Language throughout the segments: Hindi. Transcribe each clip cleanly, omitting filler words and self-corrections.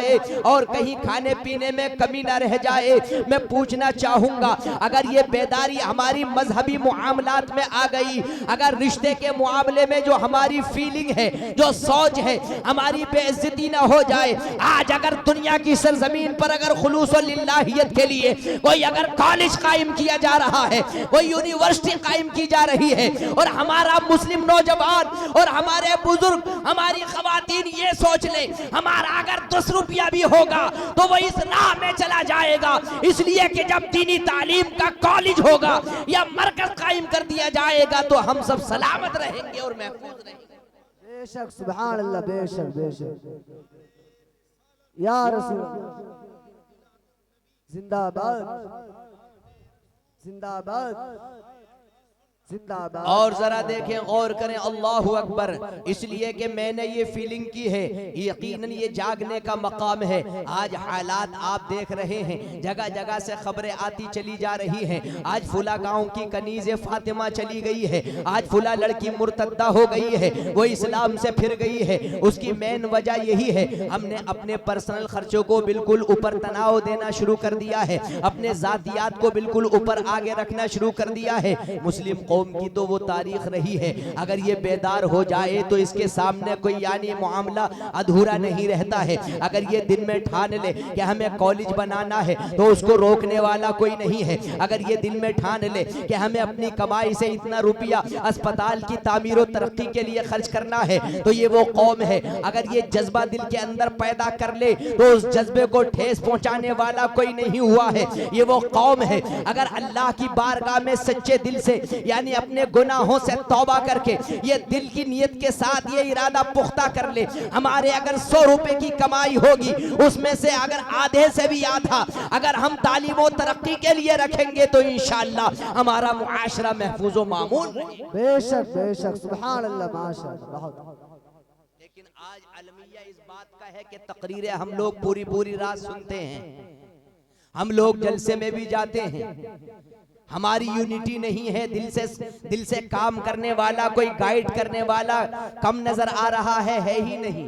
जाए और कहीं खाने पीने में कमी ना रह जाए। मैं पूछना चाहूंगा, अगर ये बेदारी हमारी मजहबी मुआमलात में आ गई, अगर रिश्ते के मुआमले में जो हमारी फीलिंग है, जो सोच है, हमारी बेइज्जती ना हो जाए। आज अगर दुनिया की सरजमीन पर अगर खुलूस और लिल्लाहियत के लिए कोई अगर कॉलेज कायम किया जा रहा है, कोई यूनिवर्सिटी कायम की जा रही है, और हमारा मुस्लिम नौजवान और हमारे बुजुर्ग, हमारी खवातीन ये सोच ले हमारा अगर 10 रुपया भी होगा तो वो इस राह में चला जाएगा, इसलिए कि जब दीनी तालीम का कॉलेज होगा या मरकज कायम कर दिया जाएगा तो हम सब सलामत रहेंगे और महफूज रहेंगे। बेशक, सुभान अल्लाह, बेशक बेशक, या रसूल जिंदाबाद जिंदाबाद जिंदाबाद। और जरा देखें, गौर करें, अल्लाहु अकबर, इसलिए कि मैंने ये फीलिंग की है, यकीनन ये जागने का मकाम है। आज हालात आप देख रहे हैं, जगह जगह से खबरें आती चली जा रही हैं। आज फुला गांव की कनीज़े फातिमा चली गई है, आज फुला लड़की मुर्तद्दा हो गई है, वो इस्लाम से फिर गई है। उसकी मेन वजह यही है, हमने अपने पर्सनल खर्चों को बिल्कुल ऊपर तनाव देना शुरू कर दिया है, अपने जातियात को बिल्कुल ऊपर आगे रखना शुरू कर दिया है। मुस्लिम कौम की तो वो तारीख रही है, अगर ये बेदार हो जाए तो इसके सामने कोई यानी मामला अधूरा नहीं रहता है। अगर ये दिन में ठान ले कि हमें कॉलेज बनाना है तो उसको रोकने वाला कोई नहीं है। अगर ये दिन में ठान ले कि हमें अपनी कमाई से इतना रुपया अस्पताल की तामीर और तरक्की के लिए खर्च करना है तो ये वो कौम है। अगर ये जज्बा दिल के अंदर पैदा कर ले तो उस जज्बे को ठेस पहुंचाने वाला कोई नहीं हुआ है, ये वो कौम है। अगर अल्लाह की बारगाह में सच्चे दिल से यानी अपने गुनाहों से तौबा करके ये दिल की नियत के साथ ये इरादा पुख्ता कर ले, हमारे अगर 100 रुपए की कमाई होगी उसमें से अगर आधे से भी आधा अगर हम तालीम और तरक्की के लिए रखेंगे तो इंशाअल्लाह हमारा मुआशरा महफूज व मामून। बेशक बेशक, सुभान अल्लाह, माशाअल्लाह, बहुत। लेकिन आज अलमिया इस बात का है कि तकरीरें हम लोग पूरी पूरी रात सुनते हैं, हम लोग जलसे में भी जाते हैं, हमारी यूनिटी नहीं है। दिल से काम करने वाला, कोई गाइड करने वाला कम नजर आ रहा है ही नहीं।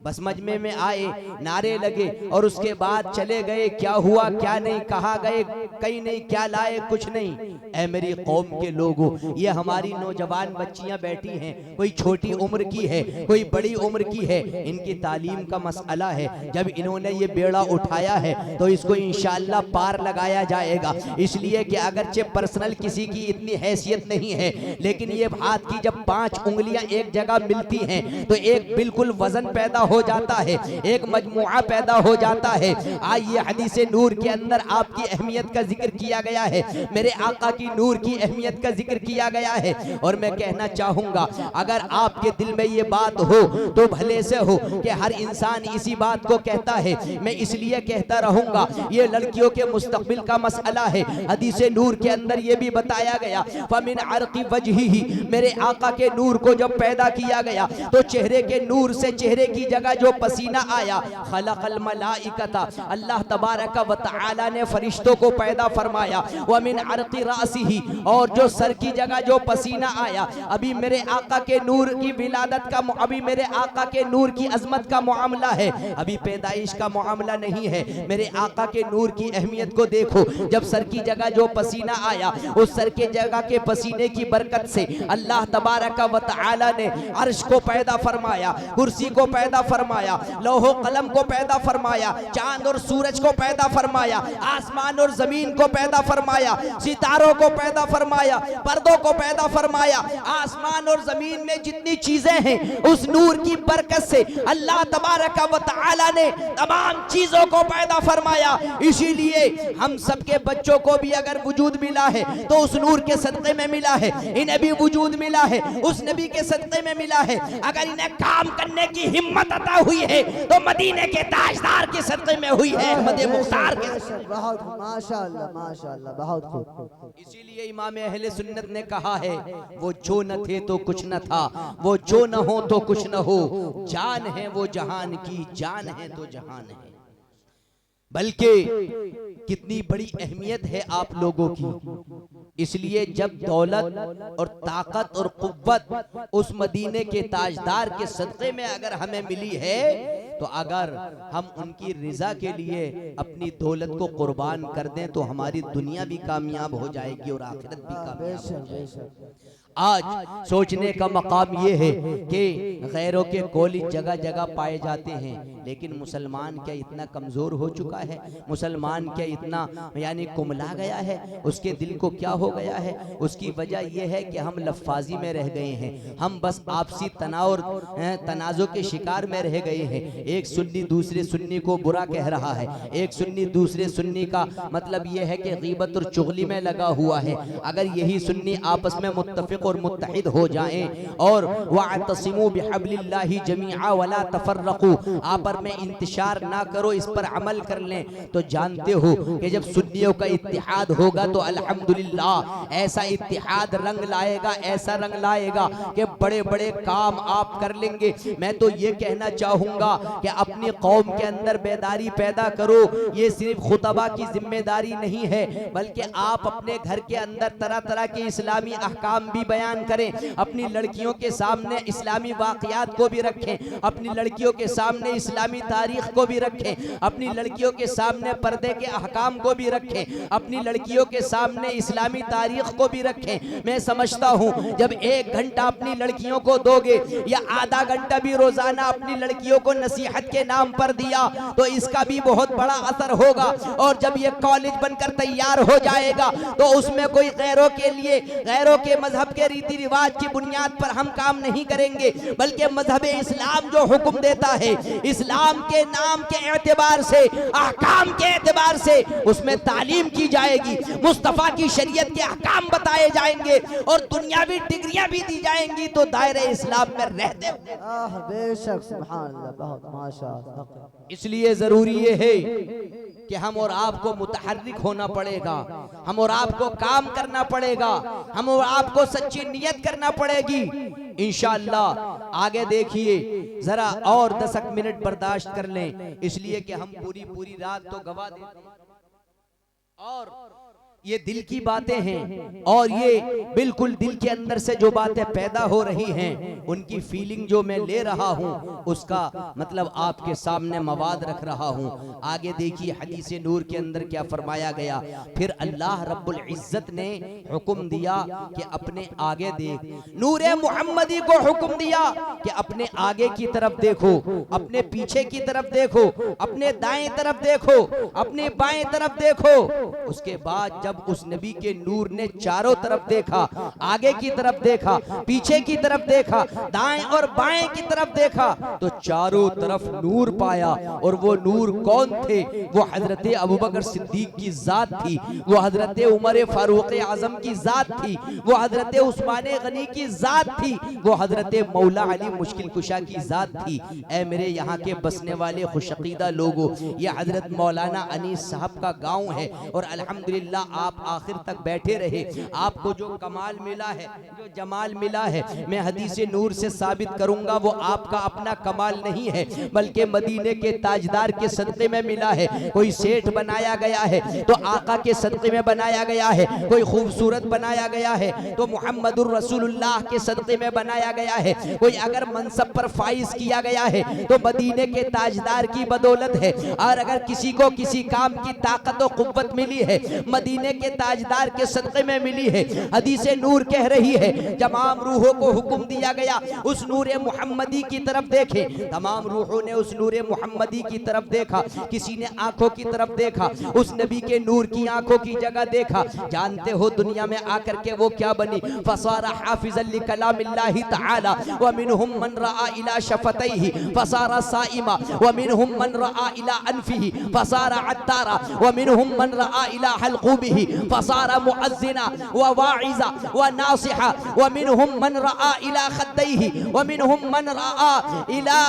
बस मजमे में आए, नारे लगे और उसके बाद चले गए, क्या हुआ क्या नहीं, कहा गए कहीं नहीं, क्या लाए कुछ नहीं। ऐ मेरी कौम के लोगों, ये हमारी नौजवान बच्चियां बैठी हैं, कोई छोटी उम्र की है, कोई बड़ी उम्र की है, इनकी तालीम का मसला है। जब इन्होंने ये बेड़ा उठाया है तो इसको इंशाअल्लाह पार लगाया जाएगा। इसलिए कि अगरचे पर्सनल किसी की इतनी हैसियत नहीं है, लेकिन ये हाथ की जब 5 उंगलियां एक जगह मिलती हैं तो एक बिल्कुल वजन पैदा हो जाता है, एक मजमुआ पैदा हो जाता है। आइए, हदीसे नूर के अंदर आपकी अहमियत का जिक्र किया गया है, मेरे आका की नूर की अहमियत का जिक्र किया गया है। और मैं कहना चाहूंगा, अगर आपके दिल में ये बात हो तो भले से हो कि हर इंसान इसी बात को कहता है, मैं इसलिए कहता रहूंगा, ये लड़कियों के मुस्तकबिल का मसला है। हदीसे नूर के अंदर ये भी बताया गया, फमिन अर्क़ी वजहिही, मेरे आका के नूर को जब पैदा किया गया तो चेहरे के नूर से चेहरे की जगह जो पसीना आया, खलक़ल मलाइकता, अल्लाह तबारक व तआला ने फरिश्तों को पैदा फरमाया। व मिन अर्क़ी रासिही, और जो सर की जगह जो पसीना आया, अभी मेरे आका के नूर की विलादत का, अभी मेरे आका के नूर की अजमत का मामला है, अभी पैदाइश का मामला नहीं है। मेरे आका के नूर की अहमियत को देखो, जब सर की जगह जो पसीना आया, उस सर के जगह के पसीने की बरकत से अल्लाह तबारक व तआला ने अर्श को पैदा फरमाया, कुर्सी को पैदा फरमाया, लौहो कलम को पैदा फरमाया, चांद और सूरज को पैदा फरमाया, आसमान और जमीन को पैदा फरमाया, सितारों को पैदा फरमाया, पर्दों को पैदा फरमाया। आसमान और जमीन में जितनी चीजें हैं उस नूर की बरकत से अल्लाह तबारक व तआला ने तमाम चीजों को पैदा फरमाया। इसीलिए हम सबके बच्चों को भी अगर वजूद मिला है तो उस नूर के सदक़े में मिला है, इन्हें भी वजूद मिला है उस नबी के सदक़े में मिला है। अगर इन्हें काम करने की हिम्मत अता हुई है तो मदीने के ताजदार के सदक़े में हुई है, अहमद मुख्तार के। बहुत माशाअल्लाह, माशाअल्लाह, बहुत खूब। इसीलिए इमाम अहले सुन्नत ने कहा है, वो जो न थे तो कुछ न था, वो जो न हो तो कुछ न हो, जान है वो जहान की, जान है तो जहान है। बल्कि कितनी बड़ी अहमियत है आप लोगों की। इसलिए जब दौलत और ताकत और कुव्वत उस मदीने के ताजदार के सदक़े में अगर हमें मिली है तो अगर हम उनकी रिजा के लिए अपनी दौलत को कुर्बान कर दें तो हमारी दुनिया भी कामयाब हो जाएगी और आखिरत भी कामयाब हो जाएगी। आज सोचने का मकाम ये है कि गैरों के कॉलेज जगह जगह पाए जाते हैं, लेकिन मुसलमान क्या इतना कमज़ोर हो चुका है? मुसलमान क्या इतना यानी कुमला गया है? उसके दिल को क्या हो गया है? उसकी वजह यह है कि हम लफ्फाजी में रह गए हैं, हम बस आपसी तनाव और तनाज़ो के शिकार में रह गए हैं। एक सुन्नी दूसरे सुन्नी को बुरा कह रहा है, एक सुन्नी दूसरे सुन्नी का मतलब यह है कि गीबत और चुगली में लगा हुआ है। अगर यही सुन्नी आपस में मुत्तफिक और मुत्तहिद हो जाएं और वअतसिमू बिहब्लिल्लाहि जमीआ वला तफर्रकू, आपस में इंतशार ना करो, इस पर अमल कर लें, तो जानते हो कि जब सुन्नियों का इत्तिहाद होगा तो अल्हम्दुलिल्लाह ऐसा इत्तिहाद रंग लाएगा, ऐसा रंग लाएगा कि बड़े बड़े काम आप कर लेंगे। मैं तो ये कहना चाहूंगा कि अपनी कौम के अंदर बेदारी पैदा करो। ये सिर्फ खुतबा की जिम्मेदारी नहीं है, बल्कि आप अपने घर के अंदर तरह तरह के इस्लामी अहकाम भी बयान करें, अपनी लड़कियों के सामने इस्लामी वाक़यात को भी रखें, अपनी लड़कियों के सामने इस्लामी तारीख को भी रखें, अपनी लड़कियों के सामने पर्दे के अहकाम को भी रखें, अपनी लड़कियों के सामने इस्लामी तारीख को भी रखें। मैं समझता हूं जब 1 घंटा अपनी लड़कियों को दोगे या आधा घंटा भी रोजाना अपनी लड़कियों को नसीहत के नाम पर दिया तो इसका भी बहुत बड़ा असर होगा। और जब ये कॉलेज बनकर तैयार हो जाएगा तो उसमें कोई गैरों के लिए, गैरों के मजहब के रीति रिवाज की बुनियाद पर हम काम नहीं करेंगे, बल्कि मजहब इस्लाम जो हुक्म देता है, इस्लाम के नाम के एतबार से, अहकाम के एतबार से उसमें तालीम की जाएगी, मुस्तफा की शरीयत के अहकाम बताए जाएंगे और दुनियावी डिग्रियां भी दी जाएंगी, तो दायरे इस्लाम में रहते हुए। बेशक सुभान अल्लाह, बहुत माशाअल्लाह। इसलिए जरूरी ये है कि हम और आपको मुतहर्रिक होना पड़ेगा, हम और आपको काम करना पड़ेगा, हम और आपको सच्ची नियत करना पड़ेगी इंशाअल्लाह। आगे देखिए जरा और 10 मिनट बर्दाश्त कर लें, इसलिए कि हम पूरी रात तो गवा देते हैं और ये दिल की बातें हैं और ये बिल्कुल दिल के अंदर से जो बातें पैदा हो रही हैं, उनकी फीलिंग जो मैं ले रहा हूं उसका मतलब आपके सामने मवाद रख रहा हूं। आगे देखिए हदीस नूर के अंदर क्या फरमाया गया। फिर अल्लाह रब्बुल इज्जत ने हुक्म दिया कि अपने आगे देख, नूरे मुहम्मदी को हुक्म दिया कि अपने आगे की तरफ देखो, अपने पीछे की तरफ देखो, अपने दाएं तरफ देखो, अपने बाएं तरफ देखो। उसके बाद जब उस नबी के नूर ने चारों तरफ देखा, आगे की तरफ देखा, पीछे की तरफ देखा, दाएं और बाएं की तरफ देखा, तो चारों तरफ नूर पाया। और वो नूर कौन थे? वो हजरत अबू बकर सिद्दीक की जात थी, वो हजरत उमर फारूक आजम की जात थी, वो हजरत उस्मान गनी की जात थी, वो हजरत मौला अली मुश्किल कुशा की जात थी। ऐ मेरे यहाँ के बसने वाले खुशअकीदा लोगों, ये हजरत मौलाना अनीस साहब का गाँव है और अल्हम्दुलिल्लाह आप आखिर तक बैठे रहे। आपको जो कमाल मिला है, जो जमाल मिला है, मैं हदीस नूर से साबित करूंगा वो आपका अपना कमाल नहीं है, बल्कि मदीने के ताजदार के सदक़े में मिला है। कोई सेठ बनाया गया है तो आका के सदक़े में बनाया गया है, कोई खूबसूरत बनाया गया है तो मुहम्मदुर रसूलुल्लाह के सदक़े में बनाया गया है, कोई अगर मनसब पर फाइज किया गया है तो मदीने के ताजदार की बदौलत है, और अगर किसी को किसी काम की ताकत और कुव्वत मिली है मदीने के ताजदार के सदक़े में मिली है। हदीस नूर कह रही है तमाम रूहों को हुक्म दिया गया उस नूरे मुहम्मदी की तरफ देखें। तमाम रूहों ने उस नूरे मुहम्मदी की तरफ देखा, किसी ने आंखों की तरफ देखा, उस नबी के नूर की आंखों की जगह देखा। जानते हो दुनिया में आकर के वो क्या बनी? फसारा हाफिज़न लिकलामिल्लाहि तआला व मिनहुम मन रआ इला शफतैहि फसारा साइमा व मिनहुम मन रआ इला अनफिहि फसारा अत्तारा व मिनहुम मन रआ इला हलक़ूबिहि फसारा मुअज़्ज़िना व वाइज़ा व नासिहा व मिनहुम मन रआ इला खद्दैहि व मिनहुम मन रआ इला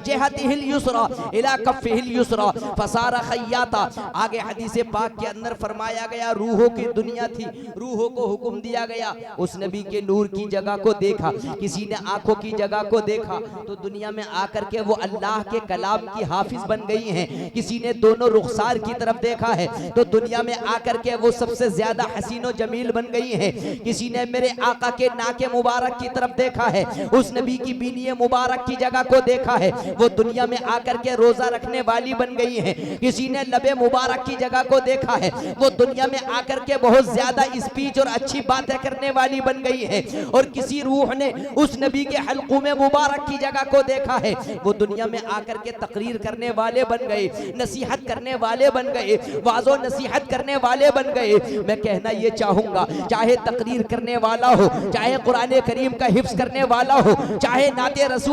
जिहतिहिल युसरा इला कफ़िहिल युसरा फसारा खय्याता। आगे हदीस पाक के अंदर फरमाया गया रूहों की दुनिया थी, रूहों को हुक्म दिया गया उस नबी के नूर की जगह को देखा, किसी ने आंखों की जगह को देखा तो दुनिया में आकर के वो अल्लाह के कलाम की हाफिज बन गई हैं। किसी ने दोनों रुखसार की तरफ देखा है तो दुनिया में आकर के है वो सबसे ज्यादा हसीनो जमील बन गई है। किसी ने मेरे आका के नाके मुबारक की तरफ देखा है, उस नबी की बीनी मुबारक की जगह को देखा है, वो दुनिया में आकर के रोजा रखने वाली बन गई है। किसी ने लबे मुबारक की जगह को देखा है, वो दुनिया में आकर के बहुत ज्यादा स्पीच और अच्छी बातें करने वाली बन गई है। और किसी रूह ने उस नबी के हल्कों में मुबारक की जगह को देखा है, वो दुनिया में आकर के तकरीर करने वाले बन गए, नसीहत करने वाले बन गए, वाज़ो नसीहत करने वाले बन गए। मैं कहना ये चाहूंगा, चाहे तकरीर करने वाला हो, चाहे कुरान करीम का हिफ्ज करने वाला हो, चाहे नाते रसूल